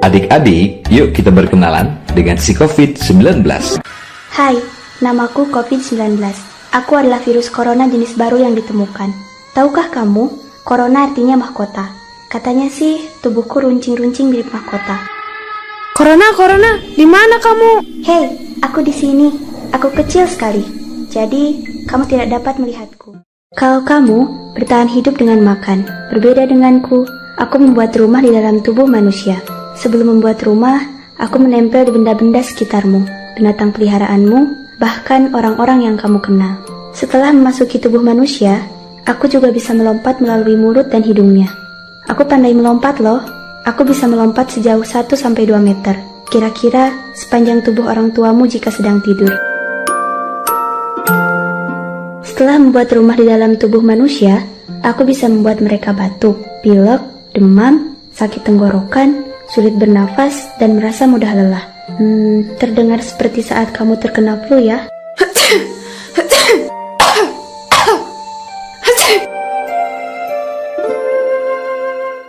Adik-adik, yuk kita berkenalan dengan si COVID-19. Hai, namaku COVID-19. Aku adalah virus corona jenis baru yang ditemukan. Tahukah kamu, corona artinya mahkota. Katanya sih, tubuhku runcing-runcing mirip mahkota. Corona, di mana kamu? Hei, aku di sini. Aku kecil sekali. Jadi, kamu tidak dapat melihatku. Kalau kamu bertahan hidup dengan makan, berbeda denganku, aku membuat rumah di dalam tubuh manusia. Sebelum membuat rumah, aku menempel di benda-benda sekitarmu, binatang peliharaanmu, bahkan orang-orang yang kamu kenal. Setelah memasuki tubuh manusia, aku juga bisa melompat melalui mulut dan hidungnya. Aku pandai melompat loh. Aku bisa melompat sejauh 1-2 meter. Kira-kira sepanjang tubuh orang tuamu jika sedang tidur. Setelah membuat rumah di dalam tubuh manusia, aku bisa membuat mereka batuk, pilek, demam, sakit tenggorokan, sulit bernafas, dan merasa mudah lelah. Terdengar seperti saat kamu terkena flu ya.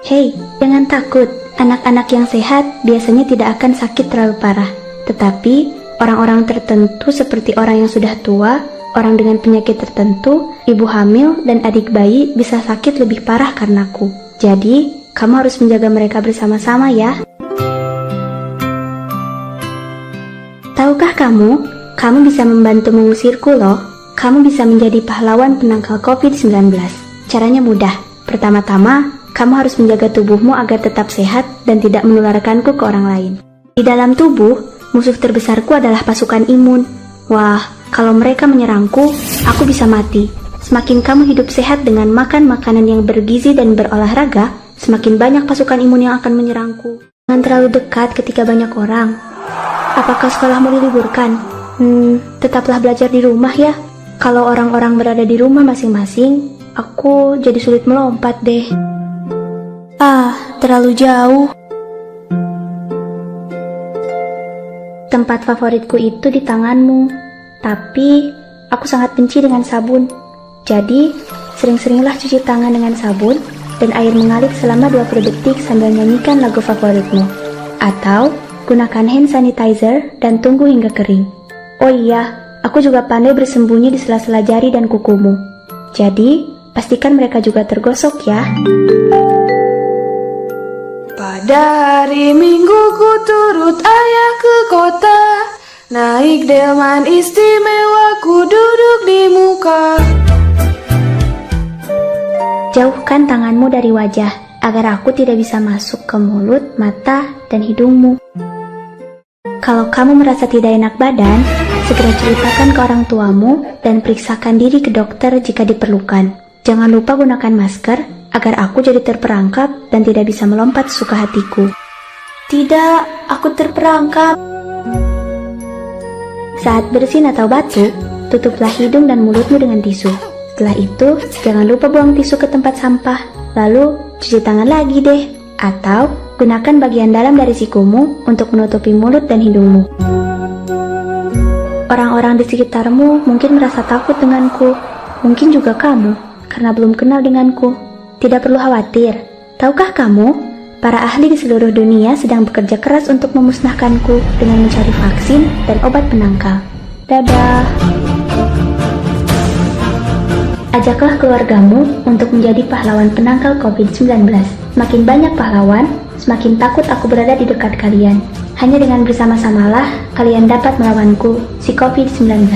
Hei, jangan takut. Anak-anak yang sehat biasanya tidak akan sakit terlalu parah. Tetapi, orang-orang tertentu seperti orang yang sudah tua, orang dengan penyakit tertentu, ibu hamil, dan adik bayi bisa sakit lebih parah karenaku. Jadi, kamu harus menjaga mereka bersama-sama ya. Tahukah kamu bisa membantu mengusirku loh. Kamu bisa menjadi pahlawan penangkal COVID-19. Caranya mudah. Pertama-tama, kamu harus menjaga tubuhmu agar tetap sehat dan tidak menularkanku ke orang lain. Di dalam tubuh, musuh terbesarku adalah pasukan imun. Wah, kalau mereka menyerangku, aku bisa mati. Semakin kamu hidup sehat dengan makan makanan yang bergizi dan berolahraga, semakin banyak pasukan imun yang akan menyerangku. Jangan terlalu dekat ketika banyak orang. Apakah sekolahmu diliburkan? Tetaplah belajar di rumah ya. Kalau orang-orang berada di rumah masing-masing, aku jadi sulit melompat deh. Terlalu jauh. Tempat favoritku itu di tanganmu. Tapi, aku sangat benci dengan sabun. Jadi, sering-seringlah cuci tangan dengan sabun dan air mengalir selama 20 detik sambil nyanyikan lagu favoritmu. Atau, gunakan hand sanitizer dan tunggu hingga kering. Oh iya, aku juga pandai bersembunyi di sela-sela jari dan kukumu. Jadi, pastikan mereka juga tergosok ya. Pada hari Minggu ku turut ayah ke kota, naik delman istimewa ku duduk di muka. Jauhkan tanganmu dari wajah, agar aku tidak bisa masuk ke mulut, mata, dan hidungmu. Kalau kamu merasa tidak enak badan, segera ceritakan ke orang tuamu dan periksakan diri ke dokter jika diperlukan. Jangan lupa gunakan masker, agar aku jadi terperangkap dan tidak bisa melompat sesuka hatiku. Tidak, aku terperangkap. Saat bersin atau batuk, tutuplah hidung dan mulutmu dengan tisu. Setelah itu, jangan lupa buang tisu ke tempat sampah. Lalu, cuci tangan lagi deh. Atau, gunakan bagian dalam dari sikumu untuk menutupi mulut dan hidungmu. Orang-orang di sekitarmu mungkin merasa takut denganku. Mungkin juga kamu, karena belum kenal denganku. Tidak perlu khawatir. Tahukah kamu, para ahli di seluruh dunia sedang bekerja keras untuk memusnahkanku dengan mencari vaksin dan obat penangkal. Dadah. Ajaklah keluargamu untuk menjadi pahlawan penangkal COVID-19. Semakin banyak pahlawan, semakin takut aku berada di dekat kalian. Hanya dengan bersama-samalah kalian dapat melawanku, si COVID-19.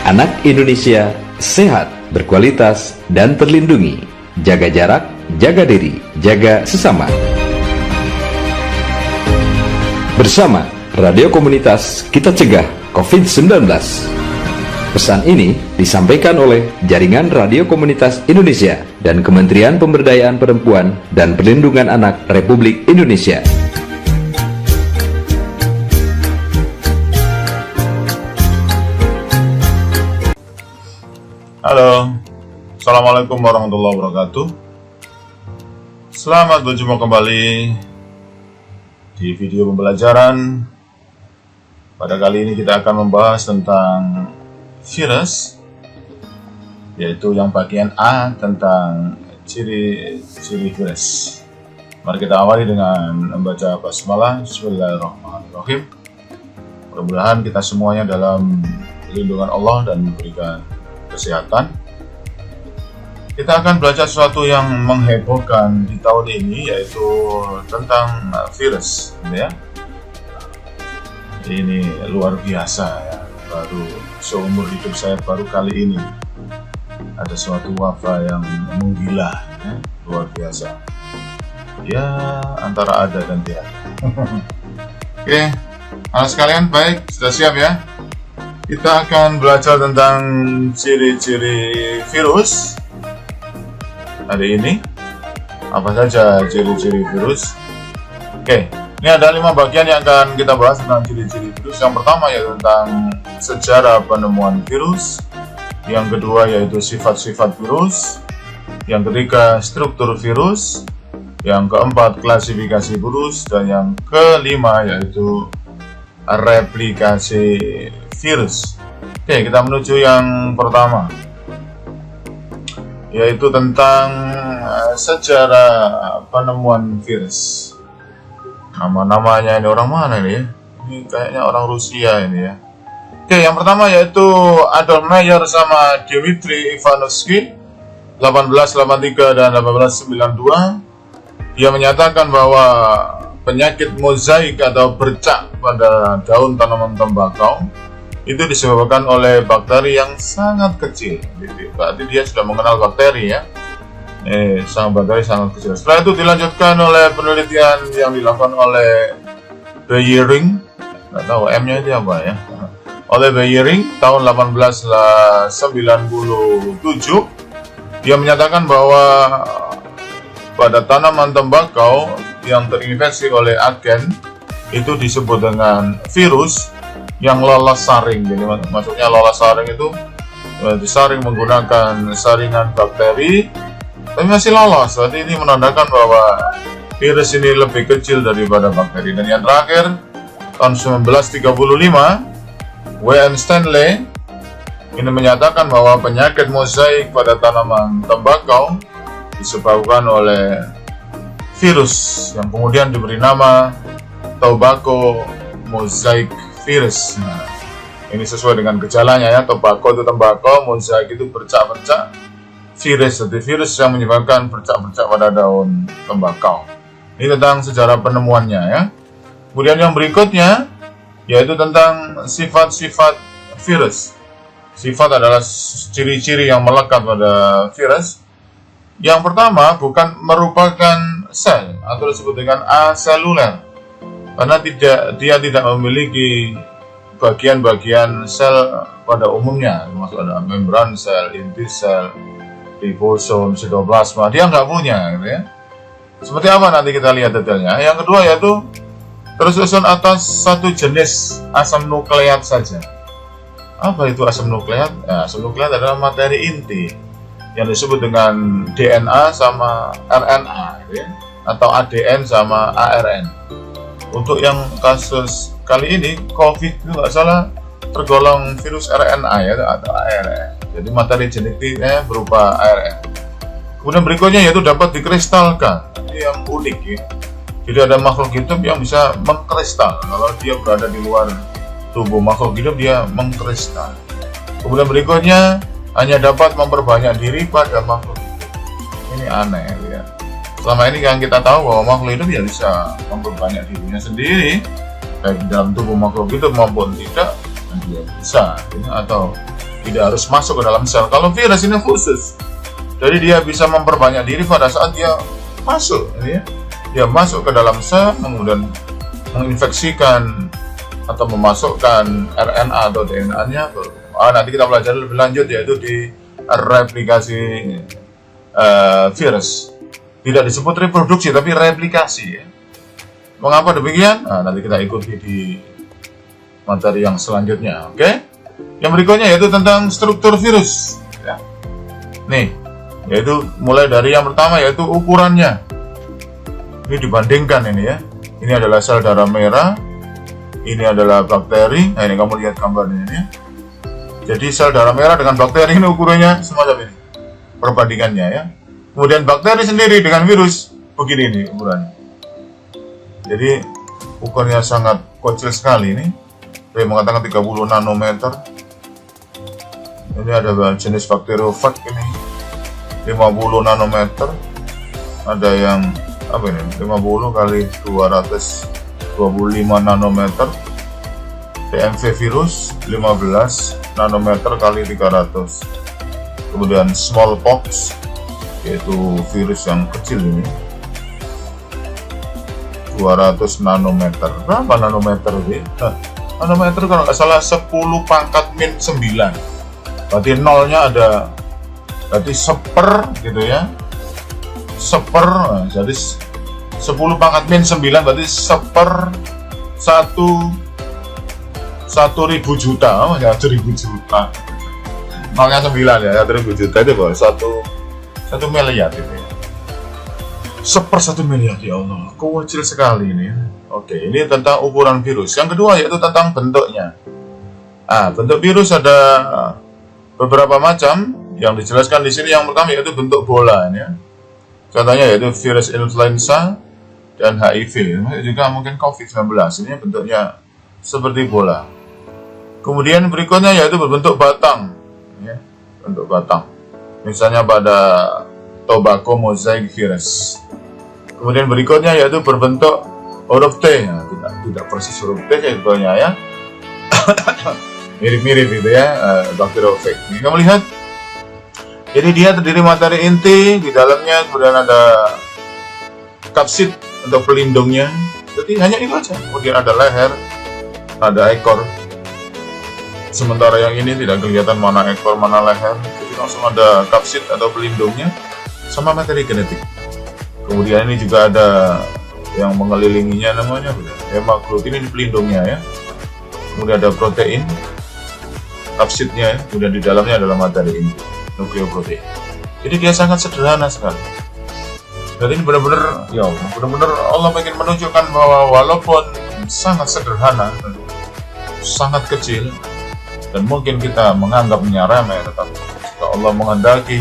Anak Indonesia sehat, berkualitas, dan terlindungi. Jaga jarak, jaga diri, jaga sesama. Bersama Radio Komunitas, kita cegah COVID-19. Pesan ini disampaikan oleh Jaringan Radio Komunitas Indonesia dan Kementerian Pemberdayaan Perempuan dan Perlindungan Anak Republik Indonesia. Halo, Assalamualaikum warahmatullahi wabarakatuh. Selamat berjumpa kembali di video pembelajaran. Pada kali ini kita akan membahas tentang virus, yaitu yang bagian A tentang ciri-ciri virus. Mari kita awali dengan membaca basmalah. Bismillahirrahmanirrahim. Mudah-mudahan kita semuanya dalam lindungan Allah dan diberikan kesehatan. Kita akan belajar sesuatu yang menghebohkan di tahun ini, yaitu tentang virus, ya. Ini luar biasa ya. Baru seumur hidup saya baru kali ini ada suatu wabah yang menggila, ya. Luar biasa. Ya, antara ada dan tiada. Oke, anak sekalian, baik, sudah siap ya? Kita akan belajar tentang ciri-ciri virus hari ini. Apa saja ciri-ciri virus? Oke, ini ada 5 bagian yang akan kita bahas tentang ciri-ciri virus. Yang pertama yaitu tentang sejarah penemuan virus. Yang kedua yaitu sifat-sifat virus. Yang ketiga struktur virus. Yang keempat klasifikasi virus. Dan yang kelima yaitu replikasi virus. Oke, kita menuju yang pertama, yaitu tentang sejarah penemuan virus. Nama-namanya ini orang mana ini ya? Ini kayaknya orang Rusia ini ya. Oke, yang pertama yaitu Adolf Meyer sama Dmitri Ivanovsky 1883 dan 1892. Dia menyatakan bahwa penyakit mozaik atau bercak pada daun tanaman tembakau itu disebabkan oleh bakteri yang sangat kecil. Berarti dia sudah mengenal bakteri ya. Bakteri sangat kecil. Setelah itu dilanjutkan oleh penelitian yang dilakukan oleh Bayering, nggak tahu M-nya itu apa ya, oleh Bayering tahun 1897. Dia menyatakan bahwa pada tanaman tembakau yang terinfeksi oleh agen itu disebut dengan virus yang lolos saring. Jadi maksudnya lolos saring itu disaring menggunakan saringan bakteri, tapi masih lolos. Jadi ini menandakan bahwa virus ini lebih kecil daripada bakteri. Dan yang terakhir, tahun 1935, W.M. Stanley ini menyatakan bahwa penyakit mozaik pada tanaman tembakau disebabkan oleh virus yang kemudian diberi nama tobacco mosaic virus. Nah, ini sesuai dengan gejalanya ya. Tobacco itu tembakau, mozaik itu bercak-bercak, virus jadi virus yang menyebabkan bercak-bercak pada daun tembakau. Ini tentang sejarah penemuannya ya. Kemudian yang berikutnya yaitu tentang sifat-sifat virus. Sifat adalah ciri-ciri yang melekat pada virus. Yang pertama bukan merupakan sel atau disebut dengan aseluler, karena dia tidak memiliki bagian-bagian sel pada umumnya, termasuk ada membran sel, inti sel, ribosom, sitoplasma. Dia nggak punya, gitu ya. Seperti apa nanti kita lihat detailnya. Yang kedua yaitu tersusun atas satu jenis asam nukleat saja. Apa itu asam nukleat? Nah, asam nukleat adalah materi inti yang disebut dengan DNA sama RNA, gitu ya, atau ADN sama ARN. Untuk yang kasus kali ini, COVID itu nggak salah tergolong virus RNA ya, atau ARN. Jadi materi genetiknya berupa ARN. Kemudian berikutnya yaitu dapat dikristalkan. Ini yang unik ya. Jadi ada makhluk hidup yang bisa mengkristal. Kalau dia berada di luar tubuh makhluk hidup, dia mengkristal. Kemudian berikutnya hanya dapat memperbanyak diri pada makhluk hidup. Ini aneh ya. Selama ini kan kita tahu bahwa makhluk hidup ya bisa memperbanyak dirinya sendiri, baik di dalam tubuh makhluk hidup maupun tidak, dan dia bisa ini, atau tidak harus masuk ke dalam sel. Kalau virus ini khusus, jadi dia bisa memperbanyak diri pada saat dia masuk, ya. Dia masuk ke dalam sel, kemudian menginfeksikan atau memasukkan RNA atau DNA-nya. Nanti kita belajar lebih lanjut yaitu di replikasi virus. Tidak disebut reproduksi tapi replikasi ya. Mengapa demikian? Nanti kita ikuti di materi yang selanjutnya. Oke? Yang berikutnya yaitu tentang struktur virus ya. Nih, yaitu mulai dari yang pertama yaitu ukurannya. Ini dibandingkan ini ya. Ini adalah sel darah merah, ini adalah bakteri. Nah, ini kamu lihat gambarnya ini ya. Jadi sel darah merah dengan bakteri ini ukurannya semacam ini perbandingannya ya. Kemudian bakteri sendiri dengan virus begini nih ukurannya. Jadi ukurannya sangat kecil sekali ini. Saya mengatakan 30 nanometer. Ini ada jenis bakteriofag ini 50 nanometer. Ada yang apa ini? 50 kali 225 nanometer. TMV virus 15 nanometer kali 300. Kemudian smallpox, yaitu virus yang kecil ini 200 nanometer. Berapa nanometer ini? Nanometer kalau nggak salah 10 pangkat min 9. Berarti nolnya ada, berarti seper gitu ya. Seper, jadi 10 pangkat min 9 berarti seper 1.000 juta. Oh ya, 1.000 juta. Nolnya 9 ya, 1.000 juta itu baru 1 miliar gitu ya. Seper 1 miliar, ya Allah, kecil sekali ini. Oke, ini tentang ukuran virus. Yang kedua yaitu tentang bentuknya. Bentuk virus ada beberapa macam yang dijelaskan di sini. Yang pertama yaitu bentuk bola ini ya. Contohnya yaitu virus influenza dan HIV. Juga mungkin COVID-19. Ini bentuknya seperti bola. Kemudian berikutnya yaitu berbentuk batang. Ya, bentuk batang. Misalnya pada tobacco mosaic virus. Kemudian berikutnya yaitu berbentuk huruf T. Nah, tidak persis huruf T sebetulnya ya. Mirip-mirip gitu ya, bakteriofag. Kita melihat, jadi dia terdiri materi inti, di dalamnya kemudian ada kapsid untuk pelindungnya. Jadi hanya itu aja. Kemudian ada leher, ada ekor. Sementara yang ini tidak kelihatan mana ekor, mana leher. Jadi langsung ada kapsid atau pelindungnya sama materi genetik. Kemudian ini juga ada yang mengelilinginya, namanya hemagglutinin pelindungnya ya. Kemudian ada protein, kapsidnya, kemudian di dalamnya adalah materi inti, nukleoprotein. Jadi dia sangat sederhana sekali. Dan ini benar-benar, ya benar-benar Allah ingin menunjukkan bahwa walaupun sangat sederhana, sangat kecil, dan mungkin kita menganggapnya remeh, tetapi jika Allah menghendaki,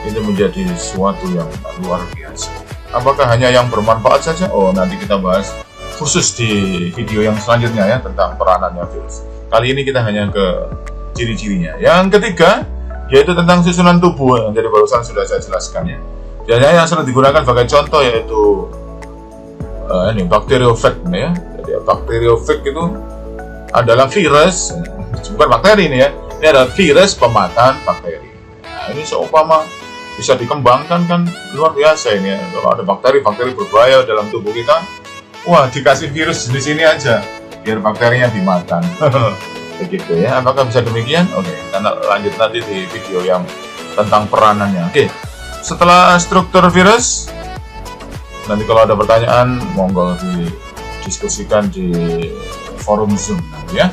ini menjadi sesuatu yang luar biasa. Apakah hanya yang bermanfaat saja? Oh, nanti kita bahas khusus di video yang selanjutnya ya, tentang peranannya virus. Kali ini kita hanya ke ciri-cirinya. Yang ketiga yaitu tentang susunan tubuh yang tadi barusan sudah saya jelaskan ya. Biasanya yang sering digunakan sebagai contoh yaitu ini bakteriofag ya. Jadi bakteriofag itu adalah virus, bukan bakteri ini ya. Ini adalah virus pematahan bakteri. Nah, ini seumpama bisa dikembangkan kan luar biasa ini ya. Kalau ada bakteri berbahaya dalam tubuh kita, wah dikasih virus di sini aja biar bakterinya dimakan. Begitu ya. Apakah bisa demikian? Oke, kita lanjut nanti di video yang tentang peranannya. Oke. Setelah struktur virus, nanti kalau ada pertanyaan monggo didiskusikan di forum Zoom nanti ya.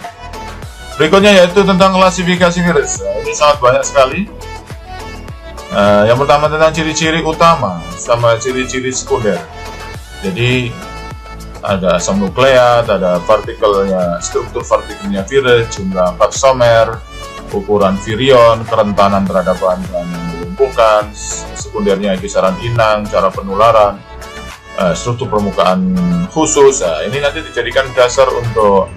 Berikutnya yaitu tentang klasifikasi virus. Nah, ini sangat banyak sekali. Yang pertama tentang ciri-ciri utama sama ciri-ciri sekunder. Jadi ada asam nukleat, ada partikelnya, struktur partikelnya virus, jumlah kapsomer, ukuran virion, kerentanan terhadap bahan-bahan yang melumpuhkan, sekundernya kisaran inang, cara penularan, struktur permukaan khusus. Nah, ini nanti dijadikan dasar untuk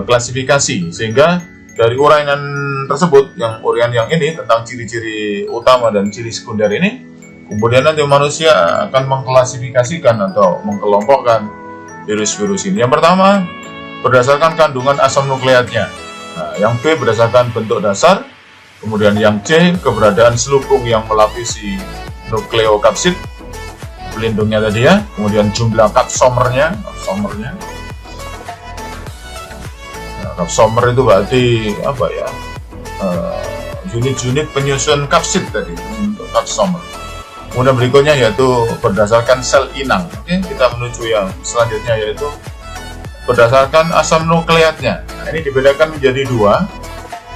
klasifikasi, sehingga dari uraian tersebut, uraian yang ini tentang ciri-ciri utama dan ciri sekunder ini, kemudian nanti manusia akan mengklasifikasikan atau mengkelompokkan virus-virus ini. Yang pertama berdasarkan kandungan asam nukleatnya. Nah, yang B berdasarkan bentuk dasar, kemudian yang C keberadaan selubung yang melapisi nukleokapsid pelindungnya tadi ya, kemudian jumlah kapsomernya. Nah, kapsomer itu berarti apa ya? Unit-unit penyusun kapsid tadi untuk kapsomer. Kemudian berikutnya yaitu berdasarkan sel inang. Oke, kita menuju yang selanjutnya yaitu berdasarkan asam nukleatnya. Nah, ini dibedakan menjadi dua.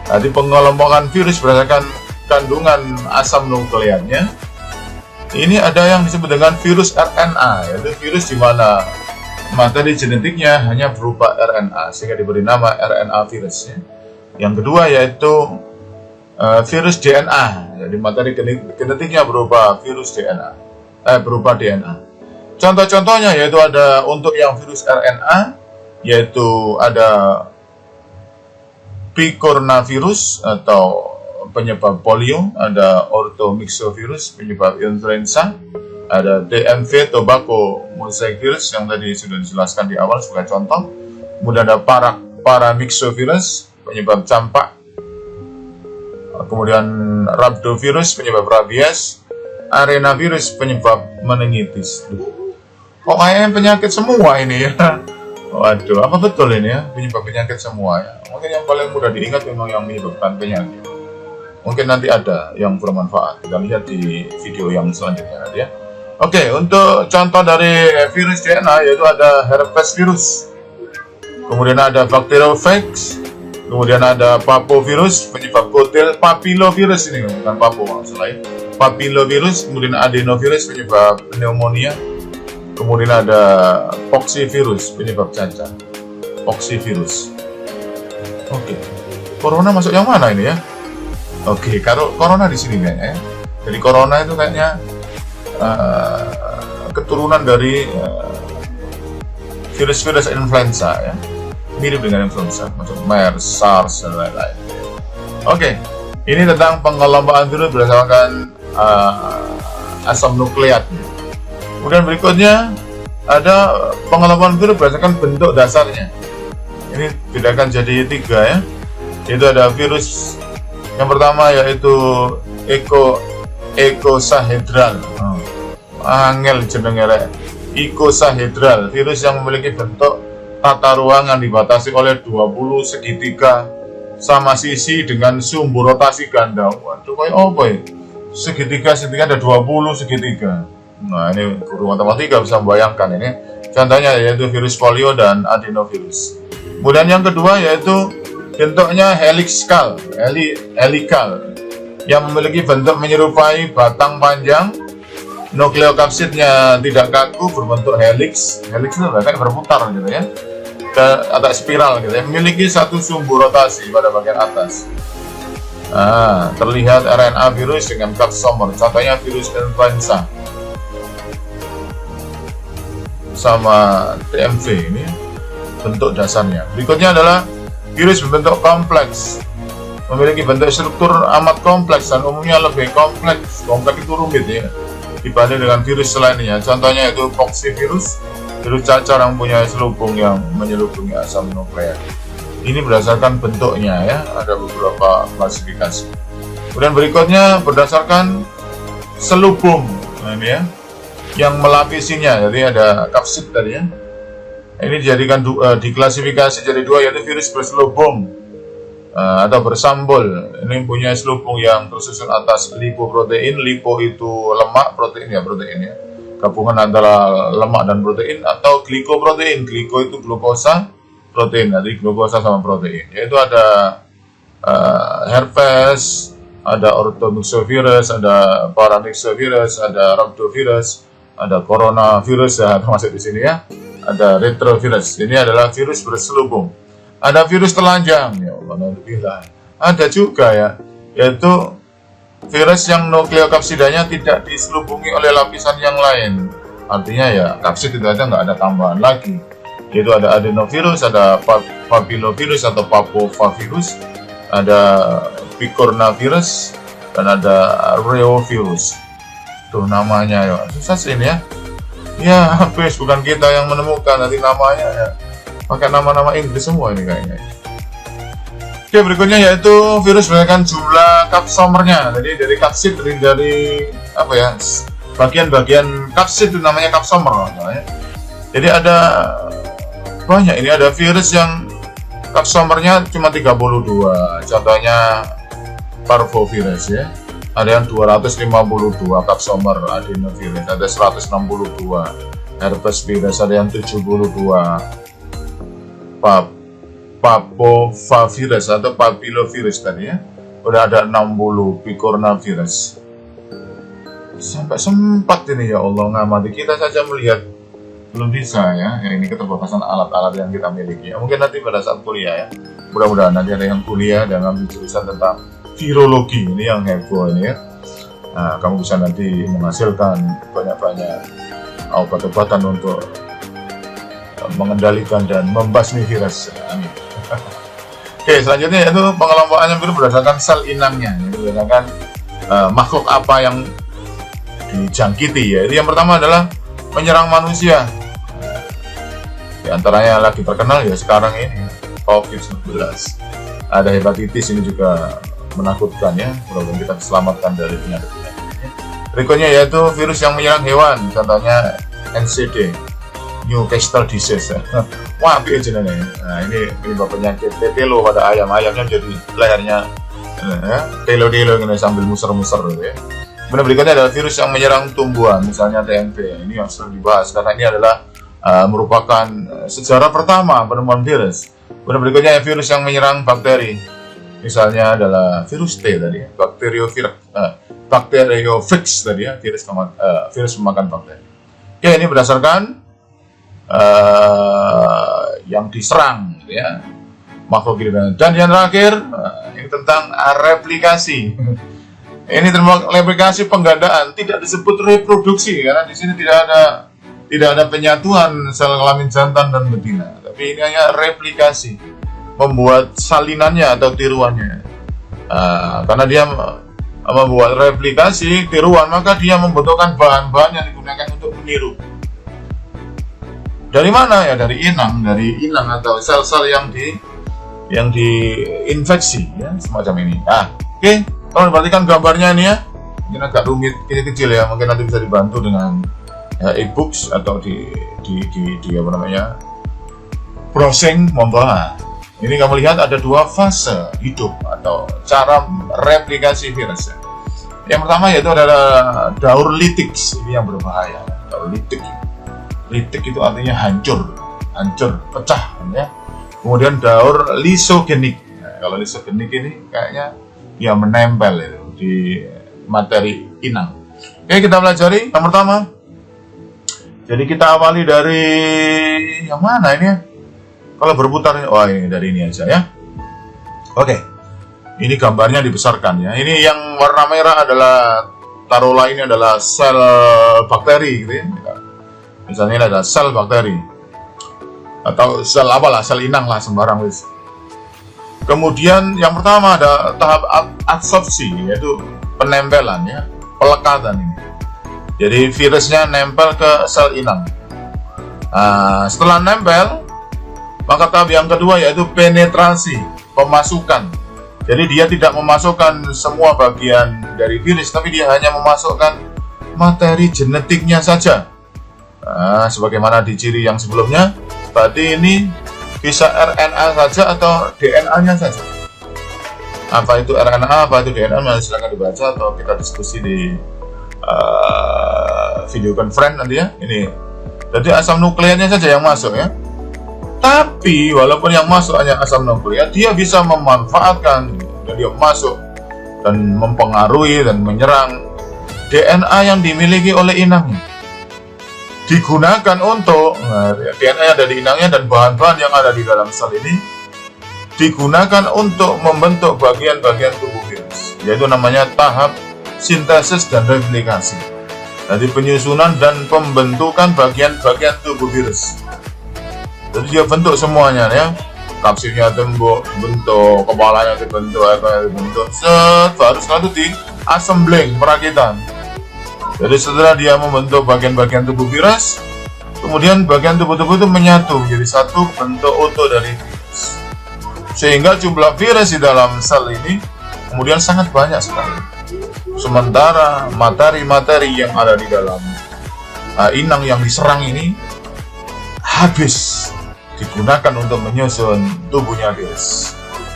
Tadi pengelompokan virus berdasarkan kandungan asam nukleatnya. Ini ada yang disebut dengan virus RNA, yaitu virus di mana materi genetiknya hanya berupa RNA, sehingga diberi nama RNA virus. Ya. Yang kedua yaitu virus DNA. Jadi materi genetiknya berupa virus DNA, berupa DNA. Contoh-contohnya yaitu ada untuk yang virus RNA, yaitu ada picornavirus atau penyebab polio, ada orthomyxovirus penyebab influenza, ada TMV tobacco mosaic virus yang tadi sudah dijelaskan di awal sebagai contoh. Kemudian ada paramyxovirus penyebab campak, kemudian rhabdovirus penyebab rabies, arenavirus penyebab meningitis. Kok kayaknya penyakit semua ini ya? Waduh, apa betul ini ya penyebab penyakit semua ya? Mungkin yang paling mudah diingat memang yang menyebabkan penyakit. Mungkin nanti ada yang bermanfaat. Kita lihat di video yang selanjutnya nanti ya. Oke, untuk contoh dari virus DNA yaitu ada herpes virus, kemudian ada bacteriophage, kemudian ada papovirus penyebab kutil, papillovirus ini bukan papo maksudnya, papillovirus, kemudian adenovirus penyebab pneumonia, kemudian ada poxvirus penyebab cacar, poxvirus. Oke, corona masuk yang mana ini ya? Oke, kalau corona di sini kayaknya ya. Jadi corona itu kayaknya keturunan dari virus-virus influenza ya, mirip dengan influenza macam MERS, SARS dan lain-lain. Oke, ini tentang pengelompokan virus berdasarkan asam nukleat. Kemudian berikutnya ada pengelompokan virus berdasarkan bentuk dasarnya. Ini bedakan jadi 3 ya. Itu ada virus yang pertama yaitu icosahedral. Angel jenenge rek. Icosahedral, virus yang memiliki bentuk tata ruang yang dibatasi oleh 20 segitiga sama sisi dengan sumbu rotasi ganda. Waduh, kayak apa ya? Segitiga ada 20 segitiga. Nah, ini guru matematika bisa membayangkan ini. Contohnya yaitu virus polio dan adenovirus. Kemudian yang kedua yaitu bentuknya helical, yang memiliki bentuk menyerupai batang panjang. Nukleokapsidnya tidak kaku, berbentuk helix. Helix itu kayak berputar gitu ya, atau spiral gitu ya. Memiliki satu sumbu rotasi pada bagian atas. Nah, terlihat RNA virus dengan kapsomer. Contohnya virus influenza sama TMV ini bentuk dasarnya. Berikutnya adalah virus berbentuk kompleks, memiliki bentuk struktur amat kompleks dan umumnya lebih kompleks. Kompleks itu rumit ya dibanding dengan virus lainnya. Contohnya itu poxvirus, virus cacar yang punya selubung yang menyelubungi asam nukleat. Ini berdasarkan bentuknya ya, ada beberapa klasifikasi. Kemudian berikutnya berdasarkan selubung, nah ini ya, yang melapisinya. Jadi ada kapsid tadi ya. Ini dijadikan diklasifikasi jadi 2, yaitu virus berselubung atau bersambul. Ini punya selubung yang tersusun atas lipoprotein. Lipo itu lemak, protein ya, gabungan antara lemak dan protein, atau glikoprotein. Gliko itu glukosa, protein, jadi glukosa sama protein. Yaitu ada herpes, ada orthomyxovirus, ada paramyxovirus, ada rhabdovirus, ada coronavirus ya, termasuk di sini ya. Ada retrovirus. Ini adalah virus berselubung. Ada virus telanjang, ya Allah, ada juga ya, yaitu virus yang nukleokapsidanya tidak diselubungi oleh lapisan yang lain. Artinya ya kapsid itu aja nggak ada tambahan lagi. Yaitu ada adenovirus, ada papillovirus atau papovirus, ada picornavirus, dan ada reovirus. Tuh namanya ya, susah sih ini ya. Ya habis, bukan kita yang menemukan, nanti namanya ya pakai nama-nama Inggris semua ini kayaknya. Oke, berikutnya yaitu virus berdasarkan jumlah kapsomernya. Jadi dari kapsid, dari apa ya, bagian-bagian kapsid itu namanya kapsomer ya. Jadi ada banyak, ini ada virus yang kapsomernya cuma 32. Contohnya parvovirus ya. Ada yang 252 kapsomer adenovirus, ada 162. Herpes virus ada yang 72. Papovirus atau papillovirus tadi ya, udah ada 60. Picornavirus sampai sempat ini ya Allah ngamati, kita saja melihat belum bisa ya. Ini keterbatasan alat-alat yang kita miliki ya. Mungkin nanti pada saat kuliah ya, mudah-mudahan nanti ada yang kuliah dan ngambil jurusan tentang virologi, ini yang heboh ini ya. Nah, kamu bisa nanti menghasilkan banyak-banyak obat-obatan untuk mengendalikan dan membasmi virus. Amin. Oke, selanjutnya yaitu pengelompokan virus berdasarkan sel inangnya, yaitu berdasarkan makhluk apa yang dijangkiti. Yaitu yang pertama adalah menyerang manusia. Di antaranya lagi terkenal ya sekarang ini COVID-19. Ada hepatitis, ini juga menakutkan ya. Mudah-mudahan kita diselamatkan dari penyakit-penyakit. Berikutnya yaitu virus yang menyerang hewan, contohnya NCD, Newcastle disease. Wah, apa aja nih? Nah, ini penyebab penyakit tetelo pada ayam-ayamnya jadi lehernya telo-telo sambil muser-muser ya. Kemudian berikutnya adalah virus yang menyerang tumbuhan, misalnya TMP. Ini yang sering dibahas karena ini adalah merupakan sejarah pertama penemuan virus. Kemudian berikutnya virus yang menyerang bakteri, misalnya adalah virus T tadi, Bacteriophage tadi ya, virus pemakan bakteri. Oke, ini berdasarkan yang diserang gitu ya, makhluk hidup. Dan yang terakhir ini tentang replikasi. Ini termasuk replikasi penggandaan, tidak disebut reproduksi karena di sini tidak ada penyatuan sel kelamin jantan dan betina, tapi ini hanya replikasi, membuat salinannya atau tiruannya. Karena dia membuat replikasi tiruan, maka dia membutuhkan bahan-bahan yang digunakan untuk meniru. Dari mana ya? Dari inang atau sel-sel yang diinfeksi ya, semacam ini. Oke, kalau perhatikan gambarnya ini ya, mungkin agak rumit, ini kecil ya, mungkin nanti bisa dibantu dengan e-books atau di apa namanya, browsing monggo. Ini kamu lihat ada dua fase hidup atau cara replikasi virus. Yang pertama yaitu adalah daur litik, ini yang berbahaya. Daur litik itu artinya hancur, pecah ya. Kemudian daur lisogenik. Nah, kalau lisogenik ini kayaknya ya menempel itu di materi inang. Oke, kita pelajari yang pertama. Jadi kita awali dari yang mana ini ya? Kalau berputar, ini dari ini aja ya. Oke, ini gambarnya dibesarkan ya. Ini yang warna merah adalah, taruhlah ini adalah sel bakteri gitu ya. Misalnya ini ada sel bakteri atau sel apalah, sel inang lah sembarang wis. Kemudian yang pertama ada tahap adsorpsi, yaitu penempelan ya, pelekatan ini. Jadi virusnya nempel ke sel inang. Setelah nempel, maka tahap yang kedua yaitu penetrasi, pemasukan. Jadi dia tidak memasukkan semua bagian dari virus, tapi dia hanya memasukkan materi genetiknya saja. Sebagaimana di ciri yang sebelumnya, berarti ini bisa RNA saja atau DNA-nya saja. Apa itu RNA, apa itu DNA, silakan dibaca atau kita diskusi di video conference nanti ya. Ini jadi asam nukleatnya saja yang masuk ya. Tapi walaupun yang masuk hanya asam nukleat, dia bisa memanfaatkan dan dia masuk dan mempengaruhi dan menyerang DNA yang dimiliki oleh inangnya. Digunakan untuk DNA yang ada di inangnya dan bahan-bahan yang ada di dalam sel ini digunakan untuk membentuk bagian-bagian tubuh virus, yaitu namanya tahap sintesis dan replikasi. Jadi penyusunan dan pembentukan bagian-bagian tubuh virus. Jadi dia bentuk semuanya ya, kapsilnya dibentuk, kepalanya dibentuk, ekornya dibentuk, baru setelah itu di assembling, perakitan. Jadi setelah dia membentuk bagian-bagian tubuh virus, kemudian bagian tubuh-tubuh itu menyatu menjadi satu bentuk utuh dari virus. Sehingga jumlah virus di dalam sel ini kemudian sangat banyak sekali. Sementara materi-materi yang ada di dalam inang yang diserang ini habis digunakan untuk menyusun tubuhnya virus.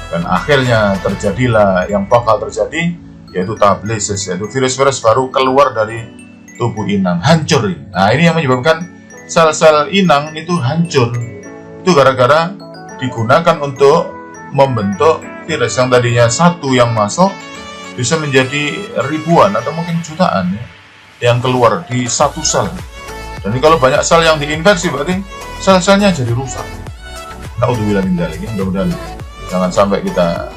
Dan akhirnya terjadilah yang bakal terjadi, yaitu tahap lysis, yaitu virus-virus baru keluar dari tubuh inang, hancur. Nah, ini yang menyebabkan sel-sel inang itu hancur. Itu gara-gara digunakan untuk membentuk virus yang tadinya satu yang masuk bisa menjadi ribuan atau mungkin jutaan ya, yang keluar di satu sel. Dan kalau banyak sel yang diinfeksi berarti sel-selnya jadi rusak. Naudzubillah min dzalik, mudah-mudahan jangan sampai kita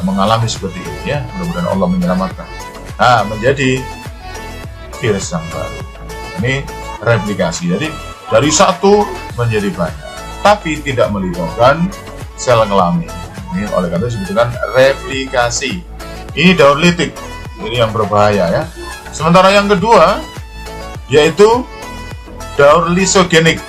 mengalami seperti ini ya. Mudah-mudahan Allah menyelamatkan. Nah, menjadi virus yang baru. Ini replikasi. Jadi dari satu menjadi banyak, tapi tidak melibatkan sel kelamin. Ini oleh karena itu disebutkan replikasi. Ini daur litik. Ini yang berbahaya ya. Sementara yang kedua yaitu daur lisogenik.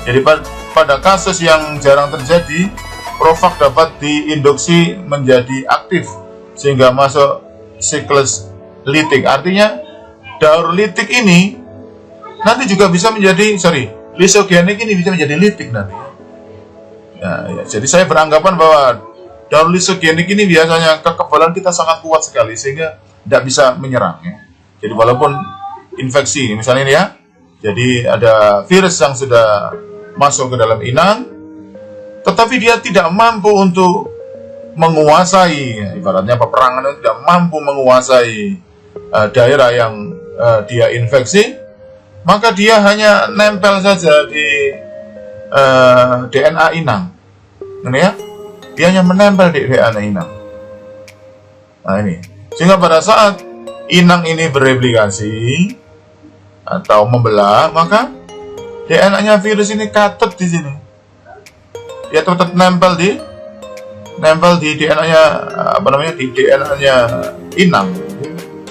Jadi pada kasus yang jarang terjadi, Provak dapat diinduksi menjadi aktif sehingga masuk siklus litik. Artinya daur litik ini nanti juga bisa menjadi, lisogenik ini bisa menjadi litik nanti. Ya, jadi saya beranggapan bahwa daur lisogenik ini biasanya kekebalan kita sangat kuat sekali sehingga tidak bisa menyerang ya. Jadi walaupun infeksi misalnya ini ya, jadi ada virus yang sudah masuk ke dalam inang, tetapi dia tidak mampu untuk menguasai, ibaratnya peperangan itu tidak mampu menguasai daerah yang dia infeksi, maka dia hanya nempel saja di DNA inang. Ini ya, dia hanya menempel di DNA inang. Nah ini, sehingga pada saat inang ini bereplikasi atau membelah, maka DNA-nya virus ini katut di sini. Dia tetap nempel di DNA-nya di DNA-nya inang.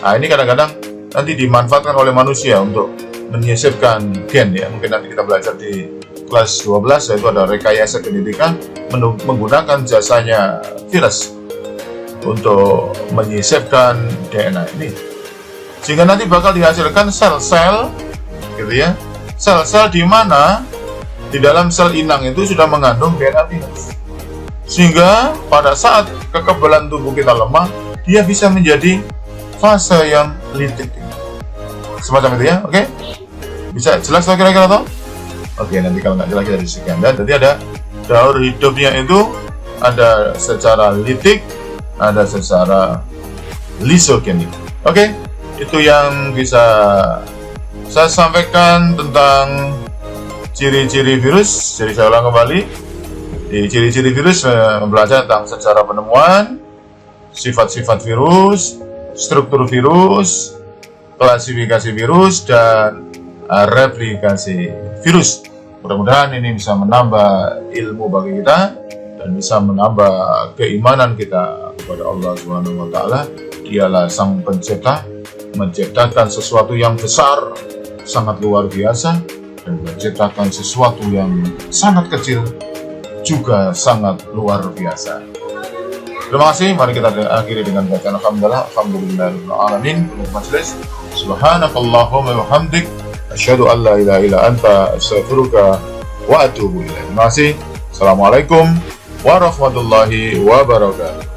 Nah, ini kadang-kadang nanti dimanfaatkan oleh manusia untuk menyisipkan gen ya. Mungkin nanti kita belajar di kelas 12 yaitu ada rekayasa genetika menggunakan jasanya virus untuk menyisipkan DNA ini. Sehingga nanti bakal dihasilkan sel-sel gitu ya. Sel-sel di mana di dalam sel inang itu sudah mengandung DNA virus. Sehingga pada saat kekebalan tubuh kita lemah, dia bisa menjadi fase yang litik. Semacam itu ya, oke? Bisa jelas kira-kira toh? Oke, nanti kalau nggak jelas kita diskusikan. Dan jadi ada daur hidupnya itu ada secara litik, ada secara lisogenik. Oke, itu yang bisa saya sampaikan tentang ciri-ciri virus. Jadi saya ulang kembali, di ciri-ciri virus belajar tentang secara penemuan, sifat-sifat virus, struktur virus, klasifikasi virus, dan replikasi virus. Mudah-mudahan ini bisa menambah ilmu bagi kita dan bisa menambah keimanan kita kepada Allah Subhanahu wa taala. Dialah Sang Pencipta, menciptakan sesuatu yang besar, sangat luar biasa, dan menciptakan sesuatu yang sangat kecil juga sangat luar biasa. Terima kasih. Mari kita akhiri dengan bacaan alhamdulillahirrahmanirrahim. Majelis. Subhanakallahumma wa bihamdik, asyhadu an la ilaha illa anta, astaghfiruka wa atubu ilaik. Terima kasih. Assalamualaikum warahmatullahi wabarakatuh.